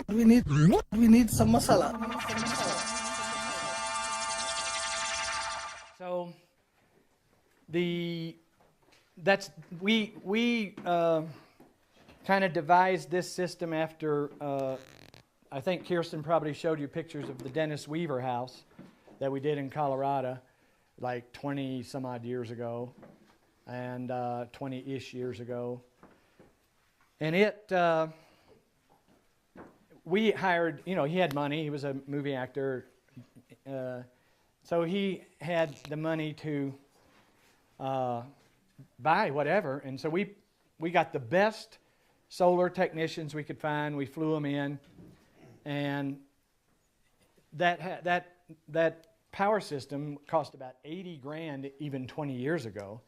We need some masala. So we kind of devised this system after I think Kirsten probably showed you pictures of the Dennis Weaver house that we did in Colorado like 20 some odd years ago and 20-ish years ago. And we hired, he had money. He was a movie actor. So he had the money to buy whatever. And so we got the best solar technicians we could find. We flew them in. And that power system cost about 80 grand even 20 years ago,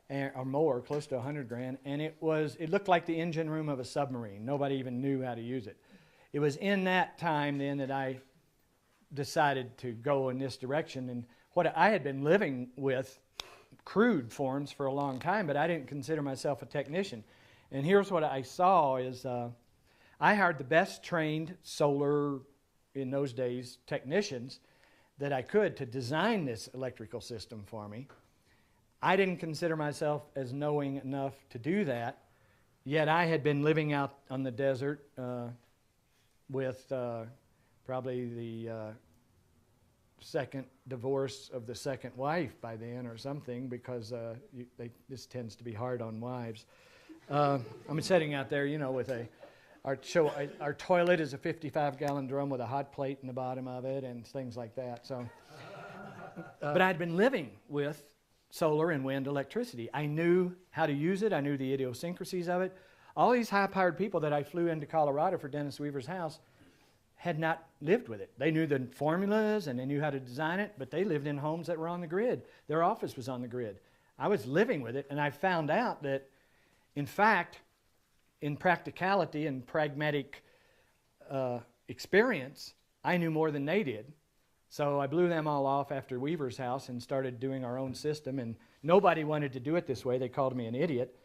or more, close to 100 grand. And it looked like the engine room of a submarine. Nobody even knew how to use it. It was in that time then that I decided to go in this direction. And what I had been living with crude forms for a long time, but I didn't consider myself a technician. And here's what I saw is I hired the best trained solar, in those days, technicians that I could to design this electrical system for me. I didn't consider myself as knowing enough to do that, yet I had been living out on the desert with probably the second divorce of the second wife by then or something, because this tends to be hard on wives. I'm sitting out there, with our toilet is a 55-gallon drum with a hot plate in the bottom of it and things like that. So, but I'd been living with solar and wind electricity. I knew how to use it. I knew the idiosyncrasies of it. All these high-powered people that I flew into Colorado for Dennis Weaver's house had not lived with it. They knew the formulas and they knew how to design it, but they lived in homes that were on the grid. Their office was on the grid. I was living with it, and I found out that, in fact, in practicality and pragmatic experience, I knew more than they did. So I blew them all off after Weaver's house and started doing our own system, and nobody wanted to do it this way. They called me an idiot,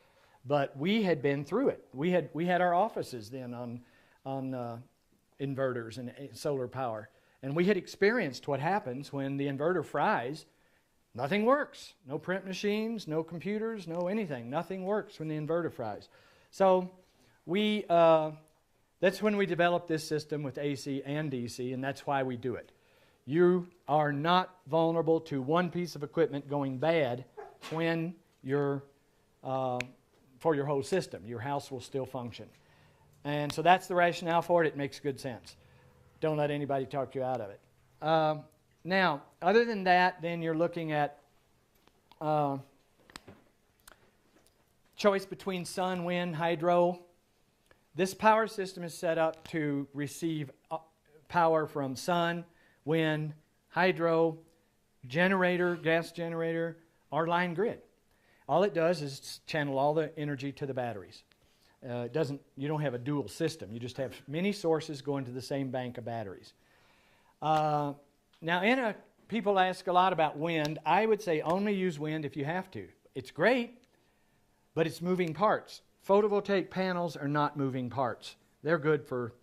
but we had been through it. We had our offices then on inverters and solar power, and we had experienced what happens when the inverter fries. Nothing works. No print machines, no computers, no anything. Nothing works when the inverter fries. So that's when we developed this system with AC and DC, and that's why we do it. You are not vulnerable to one piece of equipment going bad when for your whole system. Your house will still function. And so that's the rationale for it. It makes good sense. Don't let anybody talk you out of it. Now, other than that, then you're looking at choice between sun, wind, hydro. This power system is set up to receive power from sun, wind, hydro, generator, gas generator, or line grid. All it does is channel all the energy to the batteries. You don't have a dual system. You just have many sources going to the same bank of batteries. Now, people ask a lot about wind. I would say only use wind if you have to. It's great, but it's moving parts. Photovoltaic panels are not moving parts. They're good for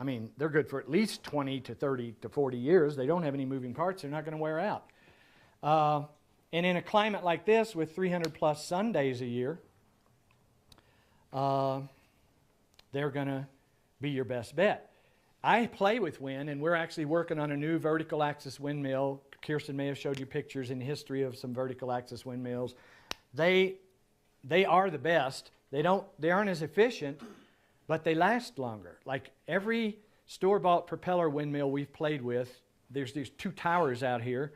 at least 20 to 30 to 40 years. They don't have any moving parts. They're not going to wear out. And in a climate like this with 300 plus sun days a year, they're going to be your best bet. I play with wind, and we're actually working on a new vertical axis windmill. Kirsten may have showed you pictures in history of some vertical axis windmills. They are the best. They aren't as efficient, but they last longer. Like every store-bought propeller windmill we've played with, there's these two towers out here,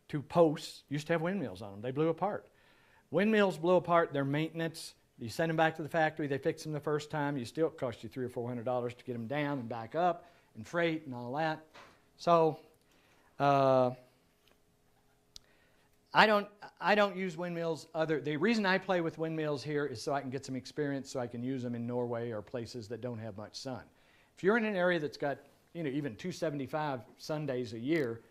two posts, used to have windmills on them. They blew apart. Windmills blow apart, their maintenance. You send them back to the factory, they fix them the first time, it still costs you $300 or $400 to get them down and back up, and freight and all that. So I don't use windmills. The reason I play with windmills here is so I can get some experience, so I can use them in Norway or places that don't have much sun. If you're in an area that's got even 275 sun days a year,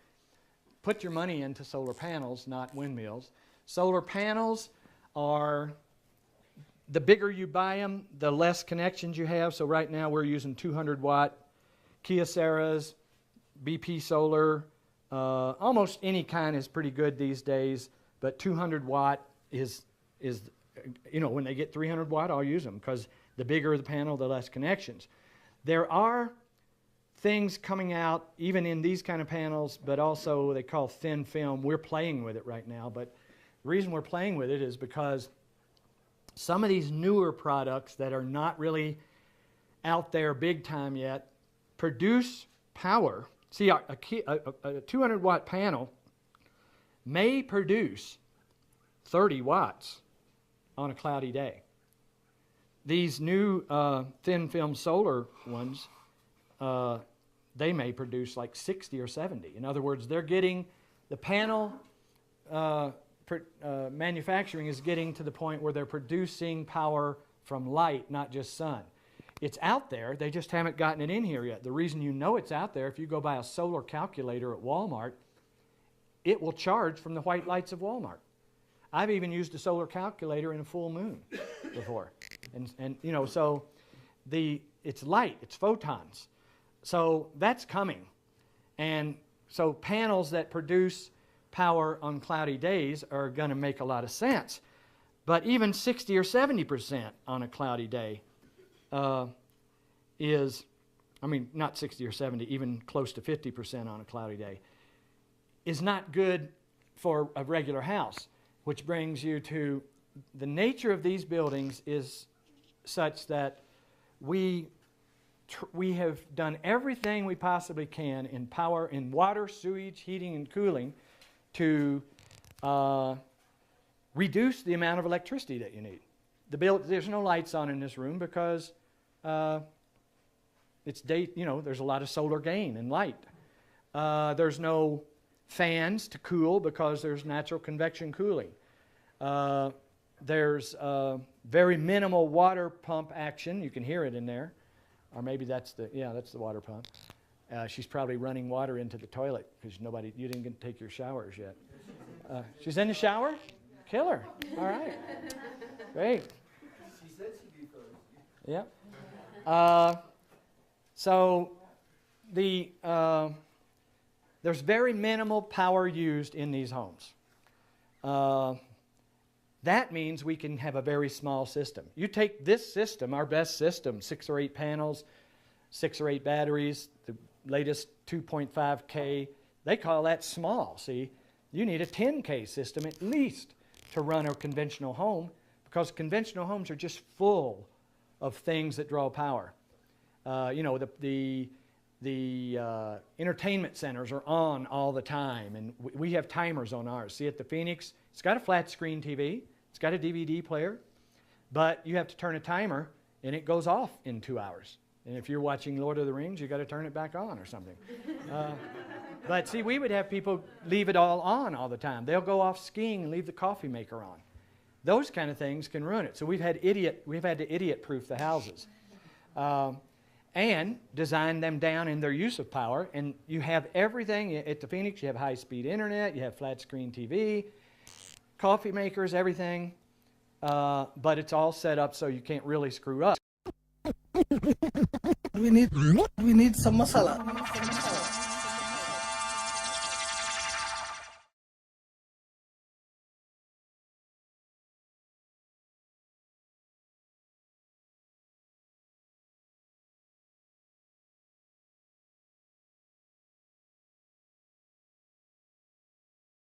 put your money into solar panels, not windmills. Solar panels are the bigger you buy them, the less connections you have. So right now we're using 200 watt Kyocera's, BP Solar, almost any kind is pretty good these days, but 200 watt is when they get 300 watt, I'll use them because the bigger the panel, the less connections. There are things coming out even in these kind of panels, but also they call thin film. We're playing with it right now, but the reason we're playing with it is because some of these newer products that are not really out there big time yet produce power. See, a 200 watt panel may produce 30 watts on a cloudy day. These new thin film solar ones, they may produce like 60 or 70. In other words, they're getting, the panel manufacturing is getting to the point where they're producing power from light, not just sun. It's out there, they just haven't gotten it in here yet. The reason you know it's out there, if you go buy a solar calculator at Walmart, it will charge from the white lights of Walmart. I've even used a solar calculator in a full moon before. And so it's light, it's photons. So that's coming. And so panels that produce power on cloudy days are going to make a lot of sense. But even 60 or 70% on a cloudy day not 60 or 70, even close to 50% on a cloudy day, is not good for a regular house, which brings you to the nature of these buildings is such that we have done everything we possibly can in power, in water, sewage, heating, and cooling to reduce the amount of electricity that you need. There's no lights on in this room because there's a lot of solar gain and light. There's no fans to cool because there's natural convection cooling. There's very minimal water pump action. You can hear it in there. Or maybe that's the water pump. She's probably running water into the toilet because you didn't get to take your showers yet. She's in the shower? Kill her. All right. Great. She said she'd be first. Yep. So there's very minimal power used in these homes. That means we can have a very small system. You take this system, our best system, 6 or 8 panels, 6 or 8 batteries, the latest 2.5K, they call that small, see? You need a 10K system at least to run a conventional home because conventional homes are just full of things that draw power. The entertainment centers are on all the time, and we have timers on ours. See, at the Phoenix, it's got a flat screen TV, it's got a DVD player, but you have to turn a timer, and it goes off in 2 hours. And if you're watching Lord of the Rings, you got to turn it back on or something. But see, we would have people leave it all on all the time. They'll go off skiing and leave the coffee maker on. Those kind of things can ruin it. So we've had to idiot-proof the houses. And design them down in their use of power. And you have everything. At the Phoenix, you have high-speed internet, you have flat-screen TV, coffee makers, everything. But it's all set up so you can't really screw up. We need some masala.